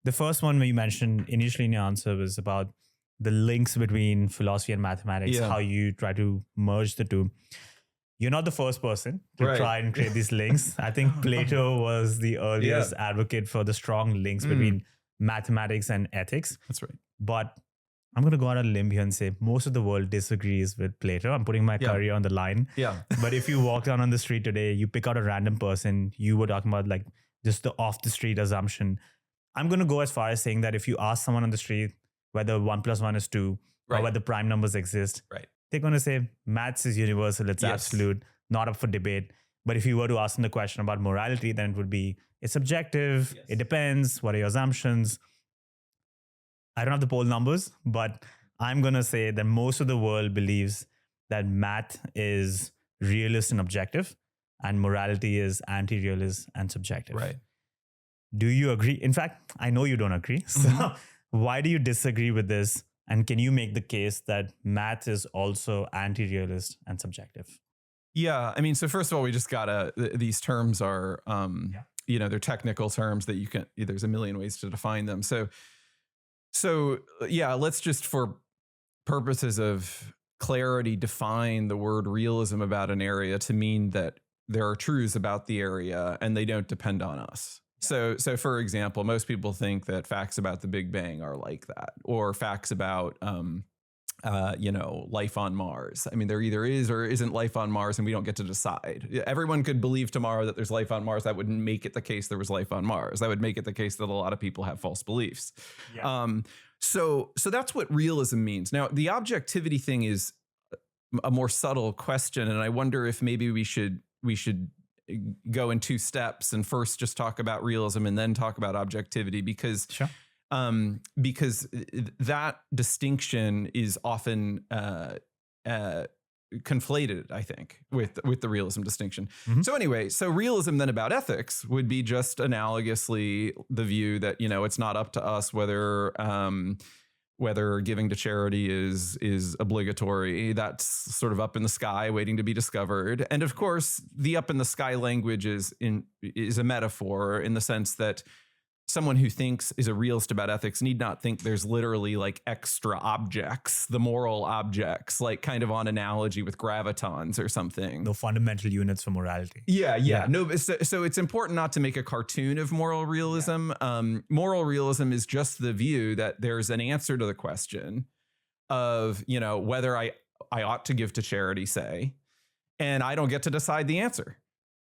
the first one where you mentioned initially in your answer was about the links between philosophy and mathematics, how you try to merge the two. You're not the first person to try and create these links. I think Plato was the earliest advocate for the strong links between mathematics and ethics. That's right. But I'm going to go on a limb here and say most of the world disagrees with Plato. I'm putting my career on the line. Yeah. But if you walk down on the street today, you pick out a random person, you were talking about like just the off the street assumption. I'm going to go as far as saying that if you ask someone on the street whether 1 + 1 is 2 or whether prime numbers exist, they're going to say maths is universal, it's absolute, not up for debate. But if you were to ask them the question about morality, then it would be, it's subjective, it depends, what are your assumptions? I don't have the poll numbers, but I'm going to say that most of the world believes that math is realist and objective, and morality is anti-realist and subjective. Right. Do you agree? In fact, I know you don't agree. So why do you disagree with this? And can you make the case that math is also anti-realist and subjective? Yeah. I mean, so first of all, we just gotta, these terms are, they're technical terms that there's a million ways to define them. So yeah, let's just, for purposes of clarity, define the word realism about an area to mean that there are truths about the area and they don't depend on us. So for example, most people think that facts about the Big Bang are like that, or facts about, life on Mars. I mean, there either is or isn't life on Mars, and we don't get to decide. Everyone could believe tomorrow that there's life on Mars. That wouldn't make it the case there was life on Mars. That would make it the case that a lot of people have false beliefs. Yeah. So that's what realism means. Now, the objectivity thing is a more subtle question, and I wonder if maybe we should go in two steps and first just talk about realism and then talk about objectivity, because that distinction is often conflated, I think, with the realism distinction. So anyway, so realism then about ethics would be just analogously the view that, it's not up to us whether giving to charity is obligatory. That's sort of up in the sky waiting to be discovered. And of course, the up in the sky language is a metaphor in the sense that someone who thinks is a realist about ethics need not think there's literally like extra objects, the moral objects, like kind of on analogy with gravitons or something. No fundamental units for morality. Yeah. No, so it's important not to make a cartoon of moral realism. Moral realism is just the view that there's an answer to the question of, whether I ought to give to charity, say, and I don't get to decide the answer.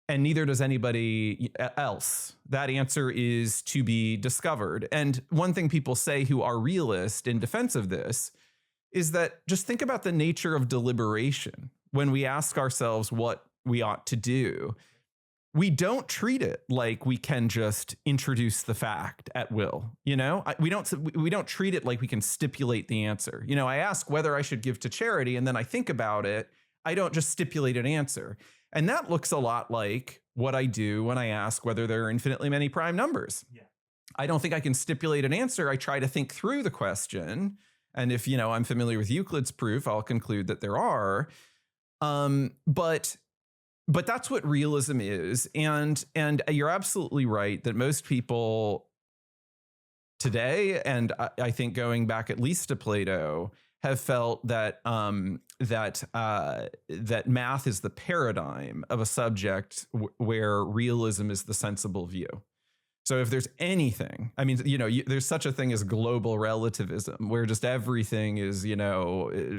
And neither does anybody else. That answer is to be discovered. And one thing people say who are realist in defense of this is that just think about the nature of deliberation. When we ask ourselves what we ought to do, we don't treat it like we can just introduce the fact at will. We don't treat it like we can stipulate the answer. I ask whether I should give to charity, and then I think about it. I don't just stipulate an answer. And that looks a lot like what I do when I ask whether there are infinitely many prime numbers. Yeah. I don't think I can stipulate an answer. I try to think through the question. And if, I'm familiar with Euclid's proof, I'll conclude that there are. But that's what realism is. And you're absolutely right that most people today, and I think going back at least to Plato, have felt that that math is the paradigm of a subject where realism is the sensible view. So if there's anything, I mean, there's such a thing as global relativism, where just everything is,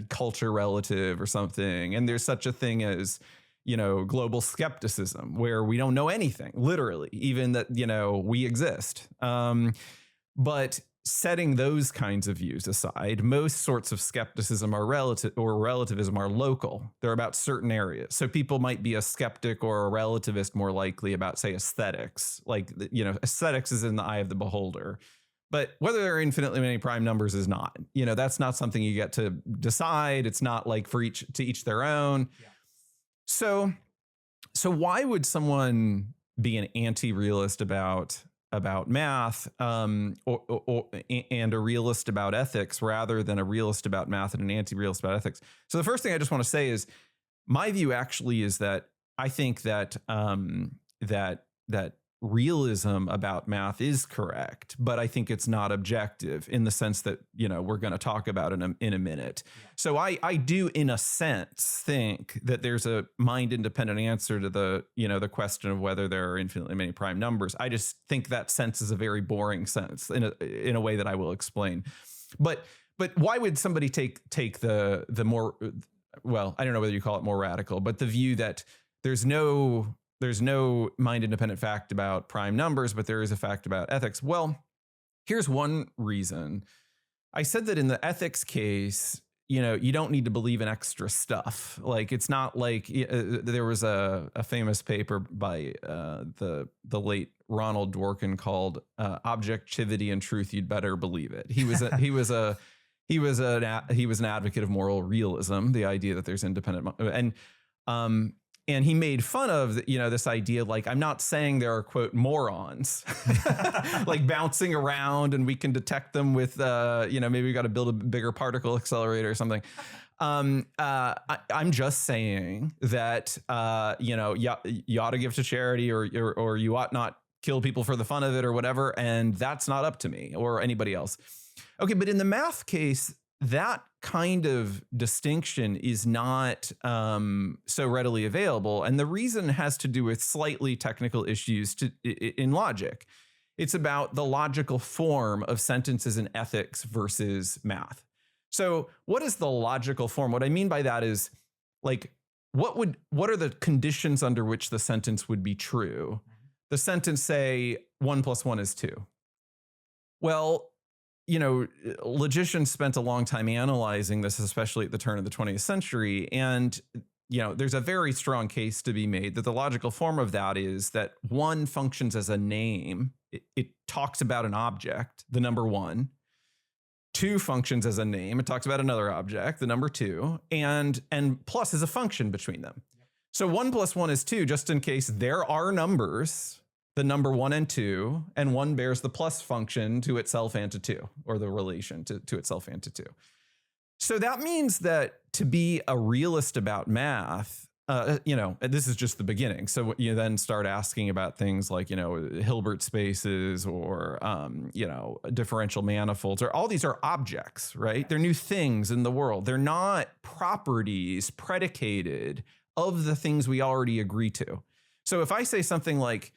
culture relative or something. And there's such a thing as, global skepticism, where we don't know anything, literally, even that, we exist. But setting those kinds of views aside, most sorts of skepticism are relative, or relativism are local. They're about certain areas. So people might be a skeptic or a relativist more likely about, say, aesthetics. Like, aesthetics is in the eye of the beholder. But whether there are infinitely many prime numbers is not. That's not something you get to decide. It's not like to each their own. Yeah. So why would someone be an anti-realist about math, and a realist about ethics, rather than a realist about math and an anti-realist about ethics? So the first thing I just want to say is, my view actually is that I think that that realism about math is correct, but I think it's not objective in the sense that, we're going to talk about in a minute. So I do, in a sense, think that there's a mind-independent answer to the question of whether there are infinitely many prime numbers. I just think that sense is a very boring sense in a way that I will explain. But why would somebody take the more, well, I don't know whether you call it more radical, but the view that there's no mind-independent fact about prime numbers, but there is a fact about ethics? Well, here's one reason. I said that in the ethics case, you don't need to believe in extra stuff. Like, it's not like there was a famous paper by the late Ronald Dworkin called "Objectivity and Truth. You'd Better Believe It." He was an advocate of moral realism, the idea that there's independent and he made fun of this idea, like, I'm not saying there are, quote, morons like bouncing around and we can detect them with maybe we got to build a bigger particle accelerator or something. I'm just saying that you ought to give to charity or you ought not kill people for the fun of it or whatever, and that's not up to me or anybody else. Okay, but in the math case, that kind of distinction is not so readily available. And the reason has to do with slightly technical issues in logic. It's about the logical form of sentences in ethics versus math. So what is the logical form? What I mean by that is, like, what are the conditions under which the sentence would be true? The sentence, say, 1 + 1 is 2. Well, logicians spent a long time analyzing this, especially at the turn of the 20th century. And, there's a very strong case to be made that the logical form of that is that 1 functions as a name. It talks about an object, the number 1. 2 functions as a name. It talks about another object, the number 2. And plus is a function between them. So 1 + 1 is 2, just in case there are numbers, the number 1 and 2, and 1 bears the plus function to itself and to 2, or the relation to itself and to 2. So that means that to be a realist about math, this is just the beginning. So you then start asking about things like, Hilbert spaces or, differential manifolds, or all these are objects, right? They're new things in the world. They're not properties predicated of the things we already agree to. So if I say something like,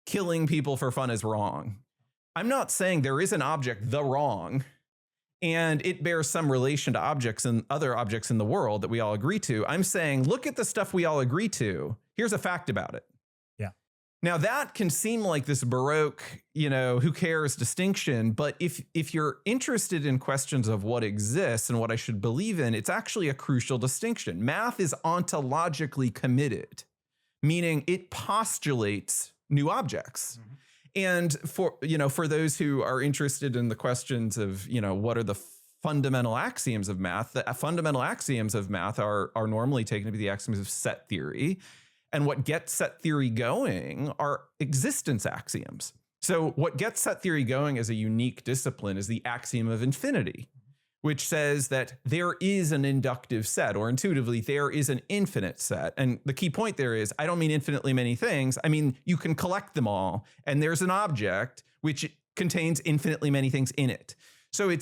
killing people for fun is wrong, I'm not saying there is an object, the wrong, and it bears some relation to objects and other objects in the world that we all agree to. I'm saying, look at the stuff we all agree to. Here's a fact about it. Yeah. Now that can seem like this Baroque, who cares distinction. But if you're interested in questions of what exists and what I should believe in, it's actually a crucial distinction. Math is ontologically committed, meaning it postulates new objects. Mm-hmm. And for those who are interested in the questions of, what are the fundamental axioms of math, the fundamental axioms of math are normally taken to be the axioms of set theory. And what gets set theory going are existence axioms. So what gets set theory going as a unique discipline is the axiom of infinity, which says that there is an inductive set, or intuitively, there is an infinite set. And the key point there is, I don't mean infinitely many things. I mean, you can collect them all, and there's an object which contains infinitely many things in it. So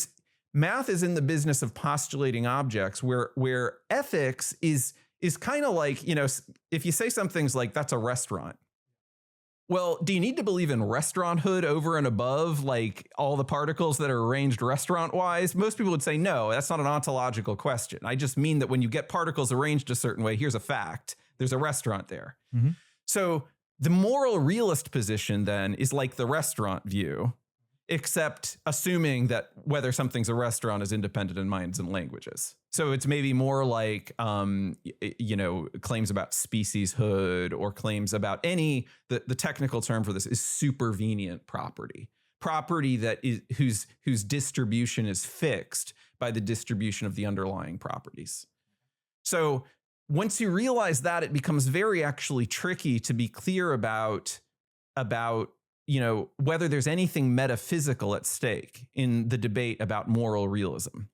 math is in the business of postulating objects, where ethics is kind of like, if you say some things like, that's a restaurant. Well, do you need to believe in restauranthood over and above, like, all the particles that are arranged restaurant-wise? Most people would say, no, that's not an ontological question. I just mean that when you get particles arranged a certain way, here's a fact. There's a restaurant there. Mm-hmm. So the moral realist position then is like the restaurant view, except assuming that whether something's a restaurant is independent in minds and languages. So it's maybe more like, claims about specieshood, or claims about the technical term for this is supervenient property that is whose distribution is fixed by the distribution of the underlying properties. So once you realize that, it becomes very actually tricky to be clear about whether there's anything metaphysical at stake in the debate about moral realism.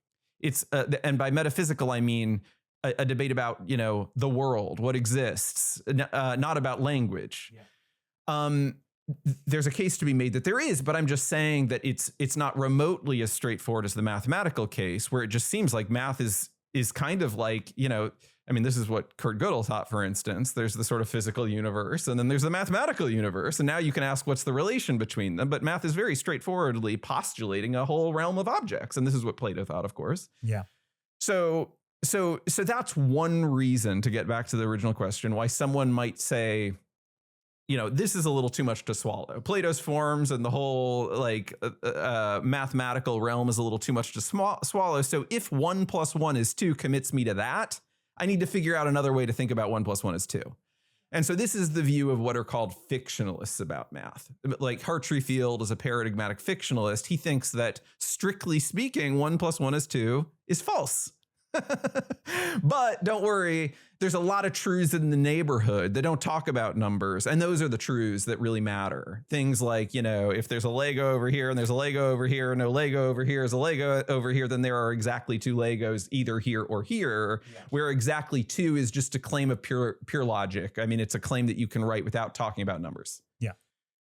It's and by metaphysical, I mean a debate about, the world, what exists, not about language. Yeah. There's a case to be made that there is, but I'm just saying that it's not remotely as straightforward as the mathematical case, where it just seems like math is kind of like, I mean, this is what Kurt Gödel taught, for instance. There's the sort of physical universe, and then there's the mathematical universe. And now you can ask what's the relation between them. But math is very straightforwardly postulating a whole realm of objects. And this is what Plato thought, of course. Yeah. So that's one reason, to get back to the original question, why someone might say, this is a little too much to swallow. Plato's forms and the whole mathematical realm is a little too much to swallow. So if 1 + 1 is 2 commits me to that, I need to figure out another way to think about 1 + 1 is 2. And so this is the view of what are called fictionalists about math. Like Hartree-Field is a paradigmatic fictionalist. He thinks that, strictly speaking, 1 + 1 is 2 is false. But don't worry, there's a lot of truths in the neighborhood that don't talk about numbers. And those are the truths that really matter. Things like, if there's a Lego over here and there's a Lego over here, no Lego over here is a Lego over here, then there are exactly 2 Legos either here or here, where exactly 2 is just a claim of pure logic. I mean, it's a claim that you can write without talking about numbers. Yeah.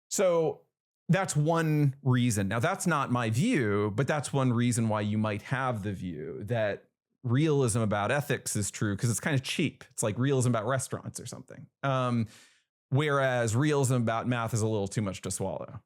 So that's one reason. Now, that's not my view, but that's one reason why you might have the view that realism about ethics is true, because it's kind of cheap. It's like realism about restaurants or something. Whereas realism about math is a little too much to swallow.